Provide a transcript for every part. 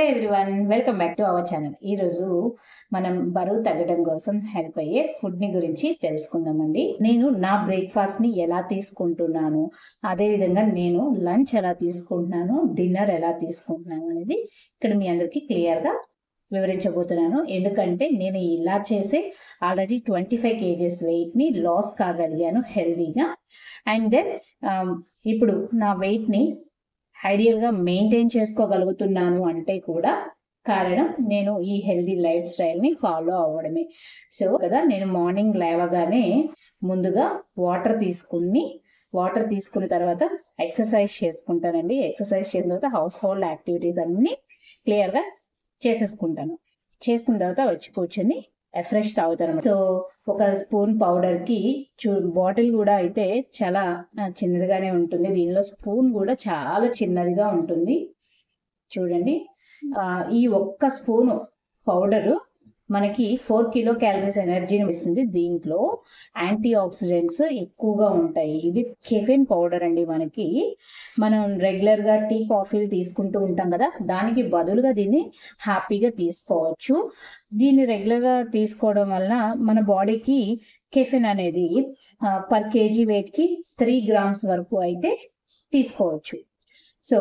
Hello everyone, welcome back to our channel. ఈరోజు మనం బరువు తగ్గడం కోసం హెల్ప్ అయ్యే ఫుడ్ని గురించి తెలుసుకుందామండి. నేను నా బ్రేక్ఫాస్ట్ని ఎలా తీసుకుంటున్నాను, అదేవిధంగా నేను లంచ్ ఎలా తీసుకుంటున్నాను, డిన్నర్ ఎలా తీసుకుంటున్నాను అనేది ఇక్కడ మీ అందరికీ క్లియర్గా వివరించబోతున్నాను. ఎందుకంటే నేను ఇలా చేసే ఆల్రెడీ 25 kgs వెయిట్ని లాస్ కాగలిగాను హెల్దీగా. అండ్ దెన్ ఇప్పుడు నా వెయిట్ని ఐడియల్గా మెయింటైన్ చేసుకోగలుగుతున్నాను అంటే కూడా కారణం నేను ఈ హెల్దీ లైఫ్ స్టైల్ని ఫాలో అవ్వడమే. సో కదా, నేను మార్నింగ్ లేవగానే ముందుగా వాటర్ తీసుకున్న తర్వాత ఎక్సర్సైజ్ చేసుకుంటానండి. ఎక్సర్సైజ్ చేసిన తర్వాత హౌస్ హోల్డ్ యాక్టివిటీస్ అన్నీ క్లియర్గా చేసేసుకుంటాను. చేసుకున్న తర్వాత వచ్చి కూర్చొని ఫ్రెష్ తాగుతాను. సో ఒక స్పూన్ పౌడర్కి బాటిల్ కూడా అయితే చాలా చిన్నదిగానే ఉంటుంది. దీనిలో స్పూన్ కూడా చాలా చిన్నదిగా ఉంటుంది. చూడండి, ఈ ఒక్క స్పూను పౌడరు మనకి 4 kcal ఎనర్జీని ఇస్తుంది. దీంట్లో యాంటీ ఆక్సిడెంట్స్ ఎక్కువగా ఉంటాయి. ఇది కెఫెన్ పౌడర్ అండి. మనం రెగ్యులర్గా టీ కాఫీలు తీసుకుంటూ ఉంటాం కదా, దానికి బదులుగా దీన్ని హ్యాపీగా తీసుకోవచ్చు. దీన్ని రెగ్యులర్గా తీసుకోవడం వలన మన బాడీకి కెఫెన్ అనేది పర్ కేజీ వెయిట్కి 3 grams వరకు అయితే తీసుకోవచ్చు. సో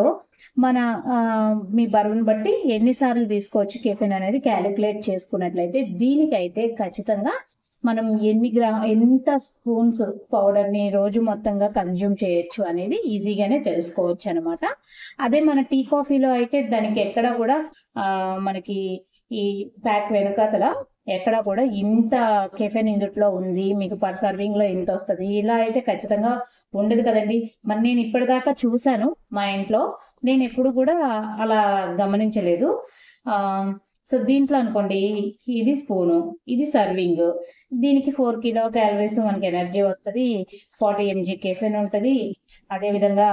మీ బరువును బట్టి ఎన్నిసార్లు తీసుకోవచ్చు కెఫెన్ అనేది క్యాలిక్యులేట్ చేసుకున్నట్లయితే దీనికైతే ఖచ్చితంగా మనం ఎంత స్పూన్స్ పౌడర్ని రోజు మొత్తంగా కన్జ్యూమ్ చేయొచ్చు అనేది ఈజీగానే తెలుసుకోవచ్చు అనమాట. అదే మన టీ కాఫీలో అయితే దానికి ఎక్కడ కూడా మనకి ఈ ప్యాక్ వెనకాతల ఎక్కడ కూడా ఇంత కెఫెన్ ఇందుట్లో ఉంది, మీకు పర్ సర్వింగ్లో ఇంత వస్తుంది, ఇలా అయితే ఖచ్చితంగా ఉండదు కదండి. మరి నేను ఇప్పటిదాకా చూశాను మా ఇంట్లో, నేను ఎప్పుడు కూడా అలా గమనించలేదు. సో దీంట్లో అనుకోండి, ఇది స్పూను, ఇది సర్వింగ్, దీనికి 4 kcal మనకి ఎనర్జీ వస్తుంది, 40 mg కెఫెన్ ఉంటుంది. అదేవిధంగా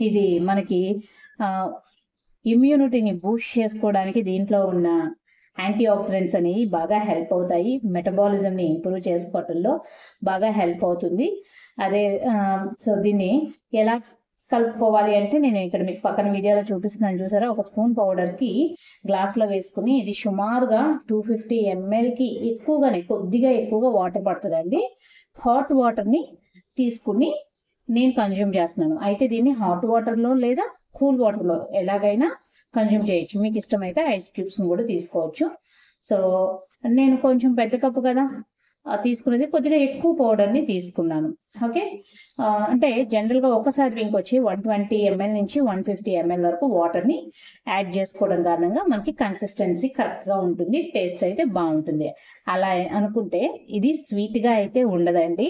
ఇది మనకి ఇమ్యూనిటీని బూస్ట్ చేసుకోవడానికి దీంట్లో ఉన్న యాంటీ ఆక్సిడెంట్స్ అనేవి బాగా హెల్ప్ అవుతాయి. మెటబాలిజంని ఇంప్రూవ్ చేసుకోవటంలో బాగా హెల్ప్ అవుతుంది. సో దీన్ని ఎలా కలుపుకోవాలి అంటే నేను ఇక్కడ మీకు పక్కన వీడియోలో చూపిస్తున్నాను, చూసారా? ఒక స్పూన్ పౌడర్కి గ్లాస్లో వేసుకుని ఇది సుమారుగా 250 mlకి కొద్దిగా ఎక్కువగా వాటర్ పడుతుందండి. హాట్ వాటర్ని తీసుకుని నేను కన్జ్యూమ్ చేస్తున్నాను. అయితే దీన్ని హాట్ వాటర్లో లేదా కూల్ వాటర్లో ఎలాగైనా కన్జ్యూమ్ చేయొచ్చు. మీకు ఇష్టమైతే ఐస్ క్యూబ్స్ని కూడా తీసుకోవచ్చు. సో నేను కొంచెం పెద్ద కప్పు కదా తీసుకునేది, కొద్దిగా ఎక్కువ పౌడర్ని తీసుకున్నాను. ఓకే, అంటే జనరల్గా ఒకసారి ఇంక వచ్చి 120 ml నుంచి 150 ml వరకు వాటర్ని యాడ్ చేసుకోవడం కారణంగా మనకి కన్సిస్టెన్సీ కరెక్ట్గా ఉంటుంది, టేస్ట్ అయితే బాగుంటుంది. అలా అనుకుంటే ఇది స్వీట్గా అయితే ఉండదండి.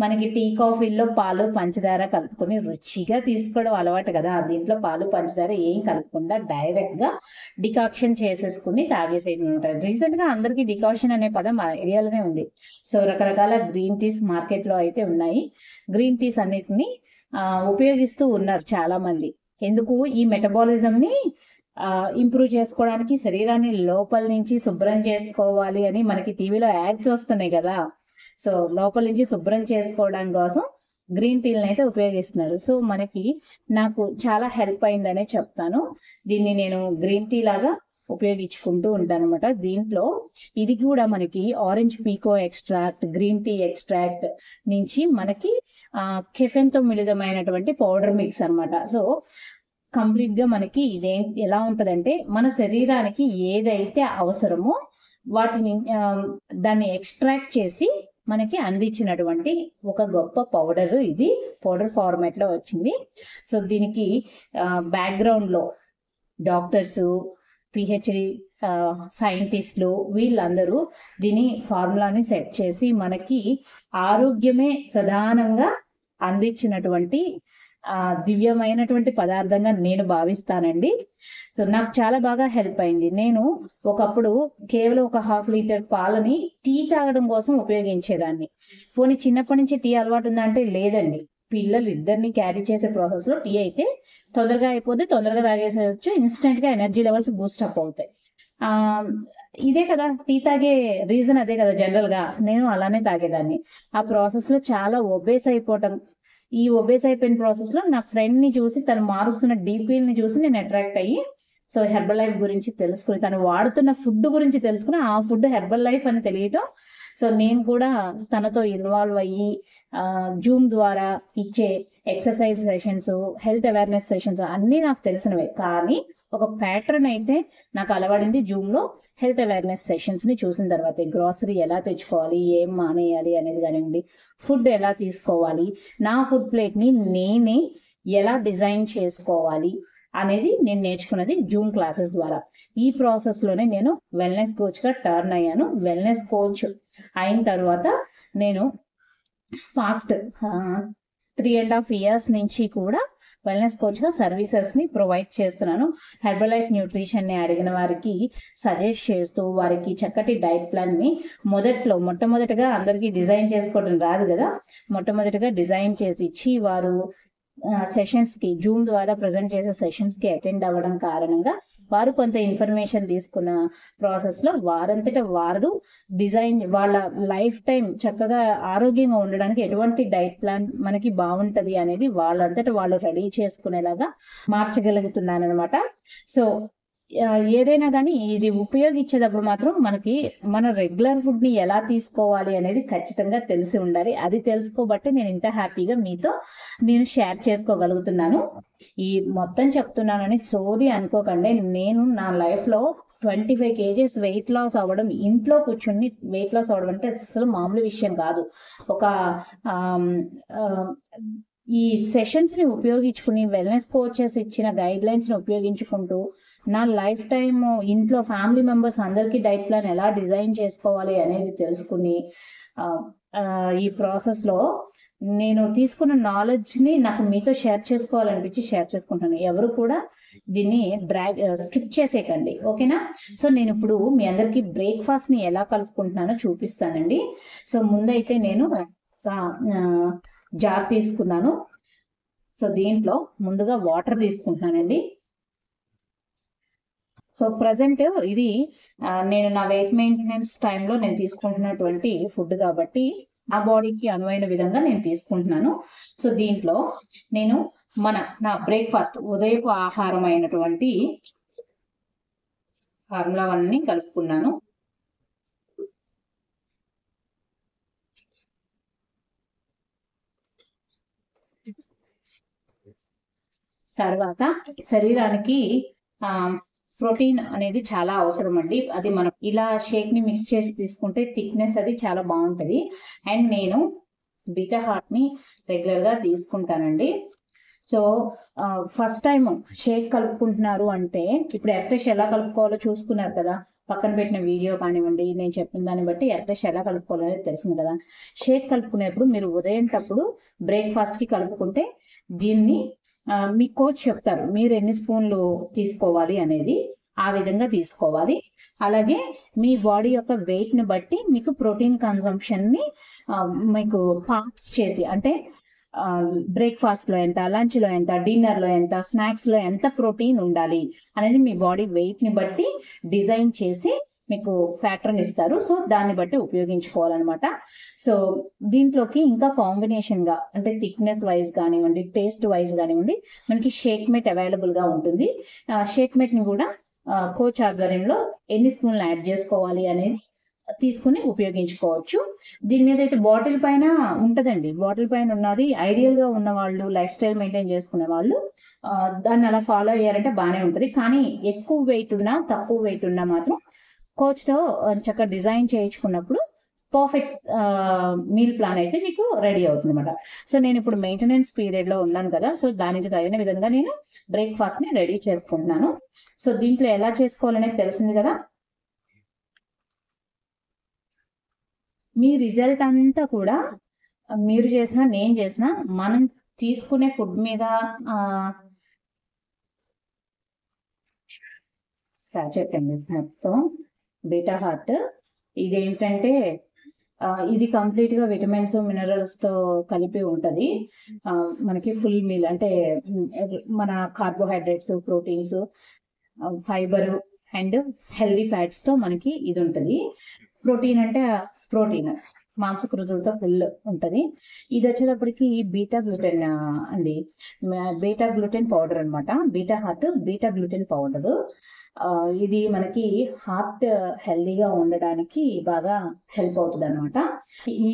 మనకి టీ కాఫీల్లో పాలు పంచదార కలుపుకొని రుచిగా తీసుకోవడం అలవాటు కదా, దీంట్లో పాలు పంచదార ఏం కలుపుకుండా డైరెక్ట్గా డికాక్షన్ చేసేసుకుని తాగేసేది ఉంటుంది. రీసెంట్గా అందరికీ డికాక్షన్ అనే పదం ఐడియాలోనే ఉంది. సో రకరకాల గ్రీన్ టీస్ మార్కెట్లో అయితే ఉన్నాయి. గ్రీన్ టీస్ అన్నిటిని ఉపయోగిస్తూ ఉన్నారు చాలామంది. ఎందుకు? ఈ మెటబాలిజంని ఇంప్రూవ్ చేసుకోవడానికి, శరీరాన్ని లోపల నుంచి శుభ్రం చేసుకోవాలి అని మనకి టీవీలో యాడ్స్ వస్తున్నాయి కదా. సో లోపల నుంచి శుభ్రం చేసుకోవడం కోసం గ్రీన్ టీలను అయితే ఉపయోగిస్తున్నారు. సో నాకు చాలా హెల్ప్ అయిందనే చెప్తాను. దీన్ని నేను గ్రీన్ టీ లాగా ఉపయోగించుకుంటూ ఉంటాను అనమాట. దీంట్లో ఇది కూడా మనకి orange pekoe extract, green tea extract నుంచి మనకి కెఫెన్తో మిళితమైనటువంటి పౌడర్ మిక్స్ అనమాట. సో కంప్లీట్గా మనకి ఇదే ఎలా ఉంటుందంటే, మన శరీరానికి ఏదైతే అవసరమో దాన్ని ఎక్స్ట్రాక్ట్ చేసి మనకి అందించినటువంటి ఒక గొప్ప పౌడర్. ఇది పౌడర్ ఫార్మాట్లో వచ్చింది. సో దీనికి బ్యాక్గ్రౌండ్లో డాక్టర్స్, పిహెచ్డి సైంటిస్టులు వీళ్ళందరూ దీని ఫార్ములాని సెట్ చేసి మనకి ఆరోగ్యమే ప్రధానంగా అందించినటువంటి దివ్యమైనటువంటి పదార్థంగా నేను భావిస్తానండి. సో నాకు చాలా బాగా హెల్ప్ అయింది. నేను ఒకప్పుడు కేవలం ఒక 1/2 లీటర్ పాలని టీ తాగడం కోసం ఉపయోగించేదాన్ని. పోనీ చిన్నప్పటి నుంచి టీ అలవాటు ఉందంటే లేదండి. పిల్లలు ఇద్దరిని క్యారీ చేసే ప్రాసెస్లో టీ అయితే తొందరగా అయిపోతే తొందరగా తాగేసేయచ్చు, ఇన్స్టెంట్గా ఎనర్జీ లెవెల్స్ బూస్టప్ అవుతాయి. ఇదే కదా టీ తాగే రీజన్, అదే కదా జనరల్గా. నేను అలానే తాగేదాన్ని. ఆ ప్రాసెస్లో చాలా ఒబేస్ అయిపోవటం, ఈ ఒబేస్ అయిపోయిన ప్రాసెస్లో నా ఫ్రెండ్ని చూసి, తను మారుస్తున్న డీపీల్ని చూసి నేను అట్రాక్ట్ అయ్యి సో హెర్బల్ లైఫ్ గురించి తెలుసుకుని, తను వాడుతున్న ఫుడ్ గురించి తెలుసుకుని, ఆ ఫుడ్ హెర్బల్ లైఫ్ అని తెలియటం. సో నేను కూడా తనతో ఇన్వాల్వ్ అయ్యి జూమ్ ద్వారా ఇచ్చే exercise sessions, health awareness sessions అన్నీ నాకు తెలిసినవే. కానీ ఒక ప్యాటర్న్ అయితే నాకు అలవడింది జూమ్లో హెల్త్ అవేర్నెస్ సెషన్స్ని చూసిన తర్వాత. గ్రాసరీ ఎలా తెచ్చుకోవాలి, ఏం మానేయాలి అనేది కానివ్వండి, ఫుడ్ ఎలా తీసుకోవాలి, నా ఫుడ్ ప్లేట్ని నేనే ఎలా డిజైన్ చేసుకోవాలి అనేది నేను నేర్చుకున్నది జూమ్ క్లాసెస్ ద్వారా. ఈ ప్రాసెస్లోనే నేను వెల్నెస్ కోచ్గా టర్న్ అయ్యాను. వెల్నెస్ కోచ్ అయిన తర్వాత నేను ఫాస్ట్ 3.5 years నుంచి కూడా వెల్నెస్ కోచ్గా సర్వీసెస్ని ప్రొవైడ్ చేస్తున్నాను. హెర్బల్ లైఫ్ న్యూట్రిషన్ని అడిగిన వారికి సజెస్ట్ చేస్తూ, వారికి చక్కటి డైట్ ప్లాన్ని మొట్టమొదటిగా అందరికీ డిజైన్ చేసుకోవడం రాదు కదా, మొట్టమొదటిగా డిజైన్ చేసి ఇచ్చి వారు సెషన్స్కి జూమ్ ద్వారా ప్రజెంట్ చేసే సెషన్స్కి అటెండ్ అవ్వడం కారణంగా వారు కొంత ఇన్ఫర్మేషన్ తీసుకున్న ప్రాసెస్లో వారంతటా వారు డిజైన్ వాళ్ళ లైఫ్ టైం చక్కగా ఆరోగ్యంగా ఉండడానికి ఎటువంటి డైట్ ప్లాన్ మనకి బాగుంటుంది అనేది వాళ్ళంతటా వాళ్ళు రెడీ చేసుకునేలాగా మార్చగలుగుతున్నాను అనమాట. సో ఏదైనా కానీ ఇది ఉపయోగించేటప్పుడు మాత్రం మనకి మన రెగ్యులర్ ఫుడ్ని ఎలా తీసుకోవాలి అనేది ఖచ్చితంగా తెలిసి ఉండాలి. అది తెలుసుకోబట్టి నేను ఇంత హ్యాపీగా మీతో నేను షేర్ చేసుకోగలుగుతున్నాను. ఈ మొత్తం చెప్తున్నానని సోది అనుకోకండి. నేను నా లైఫ్లో 25 kgs వెయిట్ లాస్ అవ్వడం, ఇంట్లో కూర్చుని వెయిట్ లాస్ అవ్వడం అంటే అసలు మామూలు విషయం కాదు. ఒక ఈ సెషన్స్ని ఉపయోగించుకుని, వెల్నెస్ కోచెస్ ఇచ్చిన గైడ్లైన్స్ని ఉపయోగించుకుంటూ నా లైఫ్ టైమ్ ఇంట్లో ఫ్యామిలీ మెంబర్స్ అందరికీ డైట్ ప్లాన్ ఎలా డిజైన్ చేసుకోవాలి అనేది తెలుసుకుని, ఈ ప్రాసెస్లో నేను తీసుకున్న నాలెడ్జ్ని నాకు మీతో షేర్ చేసుకోవాలనిపించి షేర్ చేసుకుంటాను. ఎవరు కూడా దీన్ని స్కిప్ చేసేయకండి, ఓకేనా? సో నేను ఇప్పుడు మీ అందరికీ బ్రేక్ఫాస్ట్ని ఎలా కలుపుకుంటున్నానో చూపిస్తానండి. సో ముందైతే నేను జార్ తీసుకున్నాను. సో దీంట్లో ముందుగా వాటర్ తీసుకుంటున్నానండి. సో ప్రజెంట్ ఇది నేను నా వెయిట్ మెయింటెనెన్స్ టైంలో నేను తీసుకుంటున్నటువంటి ఫుడ్ కాబట్టి నా బాడీకి అనువైన విధంగా నేను తీసుకుంటున్నాను. సో దీంట్లో నేను నా బ్రేక్ఫాస్ట్ ఉదయపు ఆహారం అయినటువంటి ఫార్ములావన్నీ కలుపుకున్నాను. తర్వాత శరీరానికి ప్రోటీన్ అనేది చాలా అవసరం అండి. అది మనం ఇలా షేక్ని మిక్స్ చేసి తీసుకుంటే థిక్నెస్ అది చాలా బాగుంటుంది. అండ్ నేను బీటా హార్ట్ని రెగ్యులర్గా తీసుకుంటానండి. సో ఫస్ట్ టైం షేక్ కలుపుకుంటున్నారు అంటే ఇప్పుడు ఎఫ్రెష్ ఎలా కలుపుకోవాలో చూసుకున్నారు కదా, పక్కన పెట్టిన వీడియో కానివ్వండి, నేను చెప్పిన దాన్ని బట్టి ఎఫ్రెష్ ఎలా కలుపుకోవాలనేది తెలిసింది కదా. షేక్ కలుపుకునేప్పుడు మీరు ఉదయం టప్పుడు బ్రేక్ఫాస్ట్కి కలుపుకుంటే దీన్ని మీ కోచ్ చెప్తారు మీరు ఎన్ని స్పూన్లు తీసుకోవాలి అనేది, ఆ విధంగా తీసుకోవాలి. అలాగే మీ బాడీ యొక్క వెయిట్ని బట్టి మీకు ప్రోటీన్ కన్సంప్షన్ని మీకు పార్ట్స్ చేసి, అంటే బ్రేక్ఫాస్ట్లో ఎంత, లంచ్లో ఎంత, డిన్నర్లో ఎంత, స్నాక్స్లో ఎంత ప్రోటీన్ ఉండాలి అనేది మీ బాడీ వెయిట్ని బట్టి డిజైన్ చేసి మీకు ప్యాటర్న్ ఇస్తారు. సో దాన్ని బట్టి ఉపయోగించుకోవాలన్నమాట. సో దీంట్లోకి ఇంకా కాంబినేషన్గా అంటే థిక్నెస్ వైజ్ కానివ్వండి, టేస్ట్ వైజ్ కానివ్వండి, మనకి షేక్ మేట్ అవైలబుల్గా ఉంటుంది. షేక్ మేట్ని కూడా కోచ్ ఆధ్వర్యంలో ఎన్ని స్పూన్లు యాడ్ చేసుకోవాలి అనేది తీసుకుని ఉపయోగించుకోవచ్చు. దీని మీద అయితే బాటిల్ పైన ఉంటుందండి. బాటిల్ పైన ఉన్నది ఐడియల్గా ఉన్న వాళ్ళు, లైఫ్ స్టైల్ మెయింటైన్ చేసుకునే వాళ్ళు దాన్ని అలా ఫాలో అయ్యారంటే బాగానే ఉంటుంది. కానీ ఎక్కువ వెయిట్ ఉన్నా, తక్కువ వెయిట్ ఉన్నా మాత్రం కోచ్తో చక్కగా డిజైన్ చేయించుకున్నప్పుడు పర్ఫెక్ట్ మీల్ ప్లాన్ అయితే మీకు రెడీ అవుతుంది అనమాట. సో నేను ఇప్పుడు మెయింటెనెన్స్ పీరియడ్లో ఉన్నాను కదా, సో దానికి తగిన విధంగా నేను బ్రేక్ఫాస్ట్ని రెడీ చేసుకుంటున్నాను. సో దీంట్లో ఎలా చేసుకోవాలనేది తెలిసింది కదా. మీ రిజల్ట్ అంతా కూడా మీరు చేసినా నేను చేసినా మనం తీసుకునే ఫుడ్ మీద స్టార్ట్ చెప్పండి. మొత్తం బీటా హార్ట్ ఇదేంటంటే ఇది కంప్లీట్గా విటమిన్స్ మినరల్స్తో కలిపి ఉంటుంది. మనకి ఫుల్ మీల్ అంటే మన carbohydrates, proteins, fibre and healthy ఫ్యాట్స్తో మనకి ఇది ఉంటుంది. ప్రోటీన్ అంటే ప్రోటీన్ మాంసకృతులతో ఫుల్ ఉంటది. ఇది వచ్చేటప్పటికి బీటా గ్లూటెన్ అండి. బీటా గ్లూటెన్ పౌడర్ అనమాట. Beta heart beta gluten powder. ఇది మనకి హార్ట్ హెల్దీగా ఉండడానికి బాగా హెల్ప్ అవుతుంది అనమాట. ఈ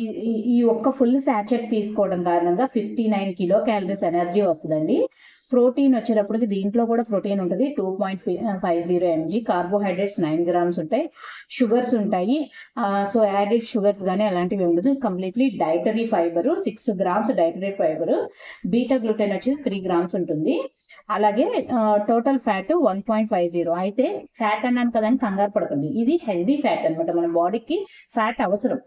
ఈ ఒక్క ఫుల్ శాచెట్ తీసుకోవడం కారణంగా 59 కిలో క్యాలరీస్ ఎనర్జీ వస్తుందండి. ప్రోటీన్ వచ్చేటప్పటికి దీంట్లో కూడా ప్రోటీన్ ఉంటుంది 2.50 mg. కార్బోహైడ్రేట్స్ 9 grams ఉంటాయి. షుగర్స్ ఉంటాయి. సో యాడెడ్ షుగర్స్ కానీ అలాంటివి ఉండదు. Completely dietary fibre 6 grams dietary fibre. Beta gluten వచ్చి 3 grams ఉంటుంది. అలాగే టోటల్ ఫ్యాట్ 1.50. అయితే ఫ్యాట్ అన్నాను కదా అని కంగారు పడకండి. ఇది హెల్దీ ఫ్యాట్ అనమాట. మన బాడీకి ఫ్యాట్ అవసరం.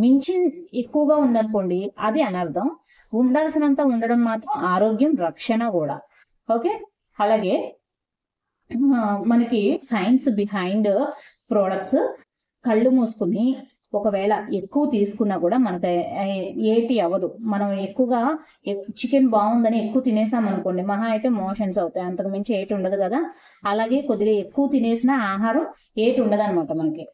మించి ఎక్కువగా ఉందనుకోండి అది అనర్థం. ఉండాల్సినంత ఉండడం మాత్రం ఆరోగ్యం, రక్షణ కూడా. ఓకే. అలాగే మనకి సైన్స్ బిహైండ్ ప్రోడక్ట్స్. కళ్ళు మూసుకుని ఒకవేళ ఎక్కువ తీసుకున్నా కూడా మనకి ఏటి అవ్వదు. మనం ఎక్కువగా చికెన్ బాగుందని ఎక్కువ తినేసాం అనుకోండి, మహా అయితే మోషన్స్ అవుతాయి, అంతకు మించి ఏటి ఉండదు కదా. అలాగే కొద్దిగా ఎక్కువ తినేసిన ఆహారం ఏటి ఉండదు అనమాట మనకి.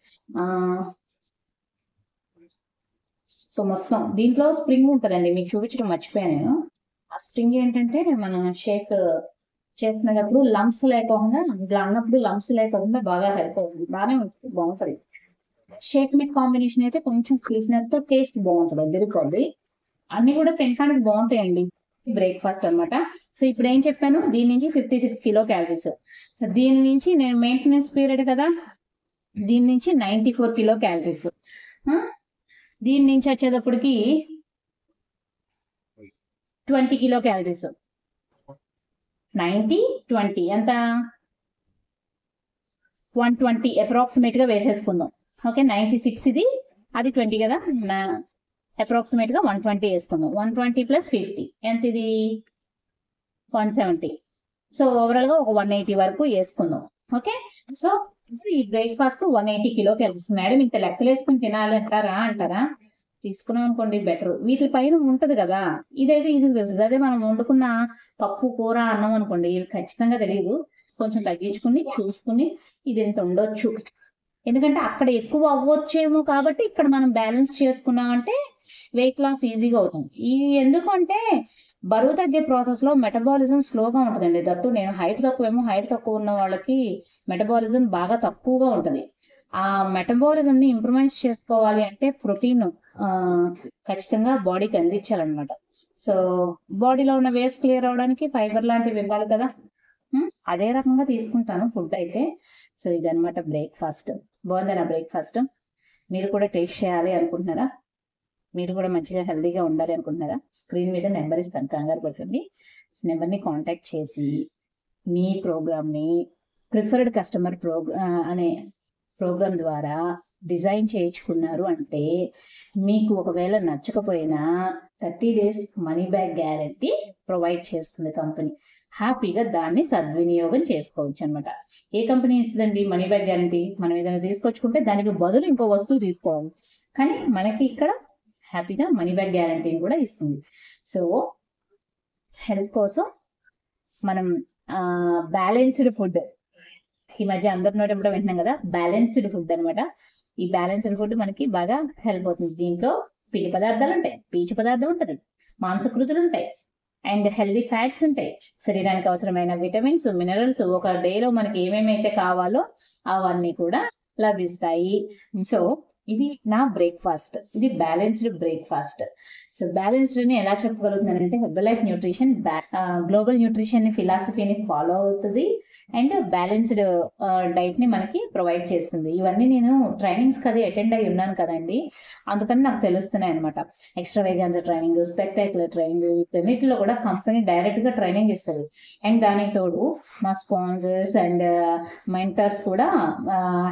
సో మొత్తం దీంట్లో స్ప్రింగ్ ఉంటుందండి, మీకు చూపించడం మర్చిపోయా నేను. ఆ స్ప్రింగ్ ఏంటంటే మన షేక్ చేస్తున్నప్పుడు లంప్స్ లేకుండా, ఇట్లా అన్నప్పుడు లంప్స్ లేకుండా బాగా హెల్ప్ అవుతుంది. బాగానే ఉంటుంది, బాగుంటుంది. షేక్ మిట్ కాంబినేషన్ అయితే కొంచెం స్వీట్నెస్ తో టేస్ట్ బాగుంటుంది, అదిరిపోద్ది. అన్ని కూడా తినడానికి బాగుంటాయండి. బ్రేక్ఫాస్ట్ అనమాట. సో ఇప్పుడు ఏం చెప్పాను, దీని నుంచి 56 కిలో క్యాలరీస్. దీని నుంచి నేను మెయింటెనెన్స్ పీరియడ్ కదా, దీని నుంచి 94 కిలో క్యాలరీస్. దీని నుంచి వచ్చేటప్పటికి 20 కిలో క్యాలరీస్. 90 20 ఎంత, 120 అప్రాక్సిమేట్ గా వేసేసుకుందాం. ఓకే. 96 ఇది, అది 20 కదా, అప్రాక్సిమేట్ గా 120 వేసుకుందాం. 120 + 50 ఎంత, ఇది 170. సో ఓవరాల్ గా ఒక 180 వరకు వేసుకుందాం. ఓకే. సో ఈ బ్రేక్ఫాస్ట్ 180 కిలో క్యాలరీస్. మేడం ఇంత లెక్కలు వేసుకుని తినాలి అంటారా, తీసుకున్నాం అనుకోండి బెటర్. వీటి పైన ఉంటది కదా, ఇదైతే ఈజీగా తెలుస్తుంది. అదే మనం వండుకున్న పప్పు, కూర, అన్నం అనుకోండి, ఇవి ఖచ్చితంగా తెలియదు. కొంచెం తగ్గించుకుని చూసుకుని ఇది ఎంత ఉండొచ్చు, ఎందుకంటే అక్కడ ఎక్కువ అవ్వచ్చేమో కాబట్టి ఇక్కడ మనం బ్యాలెన్స్ చేసుకున్నామంటే వెయిట్ లాస్ ఈజీగా అవుతుంది. ఇది ఎందుకంటే బరువు తగ్గే ప్రాసెస్ లో మెటబాలిజం స్లోగా ఉంటుందండి. దట్టు నేను హైట్ తక్కువ ఉన్న వాళ్ళకి మెటబాలిజం బాగా తక్కువగా ఉంటుంది. ఆ మెటబాలిజం ని ఇంప్రూవైజ్ చేసుకోవాలి అంటే ప్రోటీన్ ఖచ్చితంగా బాడీకి అందించాలన్నమాట. సో బాడీలో ఉన్న వేస్ట్ క్లియర్ అవడానికి ఫైబర్ లాంటివి ఇవ్వాలి కదా. అదే రకంగా తీసుకుంటాను ఫుడ్ అయితే. సో ఇదనమాట బ్రేక్ఫాస్ట్. బాగుందా నా బ్రేక్ఫాస్ట్? మీరు కూడా టేస్ట్ చేయాలి అనుకుంటున్నారా? మీరు కూడా మంచిగా హెల్దీగా ఉండాలి అనుకుంటున్నారా? స్క్రీన్ మీద నెంబర్ ఇస్తాను, కంగారు పడుతుంది. నెంబర్ని కాంటాక్ట్ చేసి మీ ప్రోగ్రామ్ని ప్రిఫర్డ్ కస్టమర్ అనే ప్రోగ్రామ్ ద్వారా డిజైన్ చేయించుకున్నారు అంటే మీకు ఒకవేళ నచ్చకపోయినా 30 days money back guarantee provide చేస్తుంది కంపెనీ. హ్యాపీగా దాన్ని సద్వినియోగం చేసుకోవచ్చు అనమాట. ఏ కంపెనీ ఇస్తుందండి మనీ బ్యాక్ గ్యారంటీ? మనం ఏదైనా తీసుకొచ్చుకుంటే దానికి బదులు ఇంకో వస్తువు తీసుకోవాలి, కానీ మనకి ఇక్కడ హ్యాపీగా మనీ బ్యాక్ గ్యారంటీని కూడా ఇస్తుంది. సో హెల్త్ కోసం మనం బ్యాలెన్స్డ్ ఫుడ్, ఈ మధ్య అందరి నోటి కూడా వింటున్నాం కదా, బ్యాలెన్స్డ్ ఫుడ్ అనమాట. ఈ బ్యాలెన్స్డ్ ఫుడ్ మనకి బాగా హెల్ప్ అవుతుంది. దీంట్లో పిండి పదార్థాలు ఉంటాయి, పీచు పదార్థం ఉంటుంది, మాంసకృతులు ఉంటాయి, అండ్ హెల్దీ ఫ్యాట్స్ ఉంటాయి, శరీరానికి అవసరమైన విటమిన్స్, మినరల్స్, ఒక డేలో మనకి ఏమేమైతే కావాలో అవన్నీ కూడా లభిస్తాయి. సో ఇది నా బ్రేక్ఫాస్ట్, ఇది బ్యాలెన్స్డ్ బ్రేక్ఫాస్ట్. సో బ్యాలెన్స్డ్ ని ఎలా చెప్పగలుగుతున్నానంటే హెర్బలైఫ్ న్యూట్రిషన్ గ్లోబల్ న్యూట్రిషన్ ఫిలాసఫీని ఫాలో అవుతుంది అండ్ బ్యాలెన్స్డ్ డైట్ ని మనకి ప్రొవైడ్ చేస్తుంది. ఇవన్నీ నేను ట్రైనింగ్స్ అది అటెండ్ అయి ఉన్నాను కదండి, అందుకని నాకు తెలుస్తున్నాయి అనమాట. ఎక్స్ట్రా వేగాన్స్ ట్రైనింగ్, స్పెక్టాక్యులర్ ట్రైనింగ్, వీటన్నిటిలో కూడా కంపెనీ డైరెక్ట్ గా ట్రైనింగ్ ఇస్తుంది. అండ్ దానికి తోడు మా స్పాన్సర్స్ అండ్ మెంటర్స్ కూడా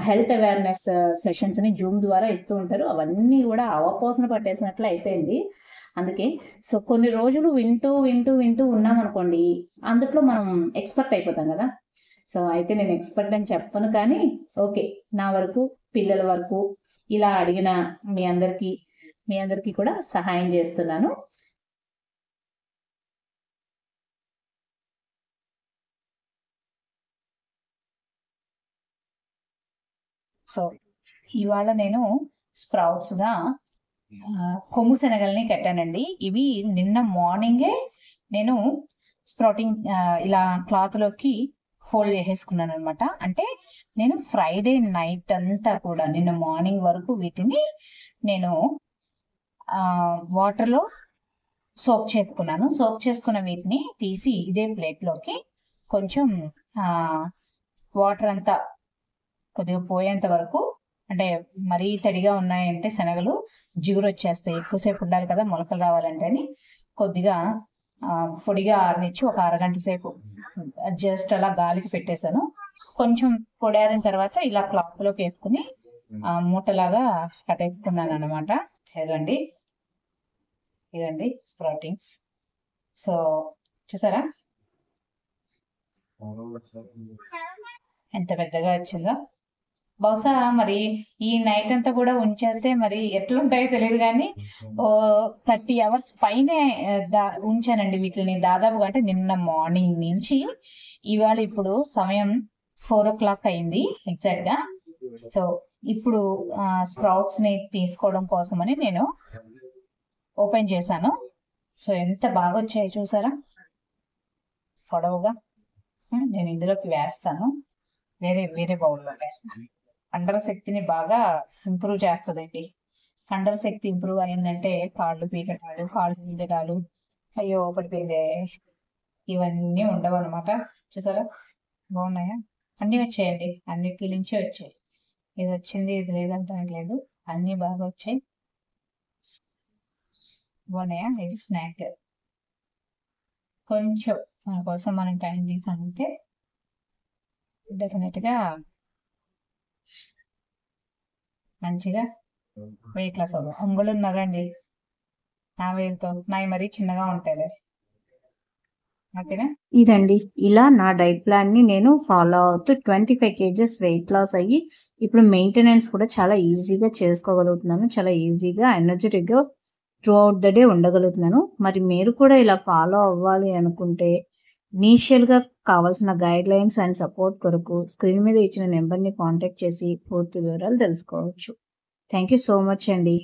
హెల్త్ అవేర్నెస్ సెషన్స్ ని జూమ్ ద్వారా ఇస్తూ ఉంటారు. అవన్నీ కూడా అవపోసన పట్టేసినట్లు అయిపోయింది. అందుకే సో కొన్ని రోజులు వింటూ వింటూ వింటూ ఉన్నాం అనుకోండి, అందులో మనం ఎక్స్పర్ట్ అయిపోతాం కదా. సో అయితే నేను ఎక్స్పర్ట్ అని చెప్పను, కానీ ఓకే, నా వరకు పిల్లల వరకు ఇలా అడిగిన మీ అందరికీ కూడా సహాయం చేస్తున్నాను. సో ఇవాళ నేను స్ప్రౌట్స్ గా కొమ్ము శనగల్ని కట్టానండి. ఇవి నిన్న మార్నింగే నేను స్ప్రౌటింగ్ ఇలా క్లాత్లోకి ఫోల్డ్ చేసేసుకున్నాను అనమాట. అంటే నేను ఫ్రైడే నైట్ అంతా కూడా నిన్న మార్నింగ్ వరకు వీటిని నేను వాటర్లో సోక్ చేసుకున్నాను. సోక్ చేసుకున్న వీటిని తీసి ఇదే ప్లేట్లోకి కొంచెం వాటర్ అంతా కొద్దిగా పోయేంత వరకు, అంటే మరీ తడిగా ఉన్నాయంటే శనగలు జిగురు వచ్చేస్తాయి, ఎక్కువసేపు ఉండాలి కదా మొలకలు రావాలంటే అని కొద్దిగా పొడిగా ఆరనిచ్చి ఒక అరగంట సేపు జస్ట్ అలా గాలికి పెట్టేశాను. కొంచెం పొడారిన తర్వాత ఇలా క్లాత్లోకి వేసుకుని మూటలాగా కట్టేసుకున్నాను అనమాట. ఇదండి స్ప్రౌటింగ్స్. సో చూసారా ఎంత పెద్దగా వచ్చిందో. బహుశా మరి ఈ నైట్ అంతా కూడా ఉంచేస్తే మరి ఎట్లుంటాయో తెలియదు, కానీ 30 hours పైనే ఉంచానండి వీటిని దాదాపుగా. అంటే నిన్న మార్నింగ్ నుంచి ఇవాళ ఇప్పుడు సమయం 4 o'clock అయింది ఎగ్జాక్ట్ గా. సో ఇప్పుడు స్ప్రౌట్స్ ని తీసుకోవడం కోసమని నేను ఓపెన్ చేశాను. సో ఎంత బాగా వచ్చాయి చూసారా పొడవుగా. నేను ఇందులోకి వేస్తాను, వేరే బౌల్లో వేస్తాను. కండర శక్తిని బాగా ఇంప్రూవ్ చేస్తుందండి. కండర శక్తి ఇంప్రూవ్ అయిందంటే కాళ్ళు పీకటాలు, కాళ్ళు పీకటాలు, అయ్యో పడిపోయిందే, ఇవన్నీ ఉండవు అనమాట. చూసారా బాగున్నాయా? అన్నీ వచ్చాయండి, అన్నిటి నుంచి వచ్చాయి. ఇది వచ్చింది ఇది లేదంటానికి లేదు, అన్నీ బాగా వచ్చాయి. బాగున్నాయా? ఇది స్నాక్. కొంచెం మన కోసం మనం టైం తీసామంటే డెఫినెట్గా మంచిగా వెయిట్ లాస్ అవుతాం. అంగులు ఉన్నారండి నా వేలుతో, నాయి మరీ చిన్నగా ఉంటాయి. ఓకేనా? ఇదండి ఇలా నా డైట్ ప్లాన్ ని నేను ఫాలో అవుతూ 25 kgs వెయిట్ లాస్ అయ్యి ఇప్పుడు మెయింటెనెన్స్ కూడా చాలా ఈజీగా చేసుకోగలుగుతున్నాను. చాలా ఈజీగా ఎనర్జెటిక్గా త్రూ అవుట్ ద డే ఉండగలుగుతున్నాను. మరి మీరు కూడా ఇలా ఫాలో అవ్వాలి అనుకుంటే ఇనీషియల్గా కావాల్సిన గైడ్ లైన్స్ అండ్ సపోర్ట్ కొరకు స్క్రీన్ మీద ఇచ్చిన నెంబర్ని కాంటాక్ట్ చేసి పూర్తి వివరాలు తెలుసుకోవచ్చు. థ్యాంక్ యూ సో మచ్ అండి.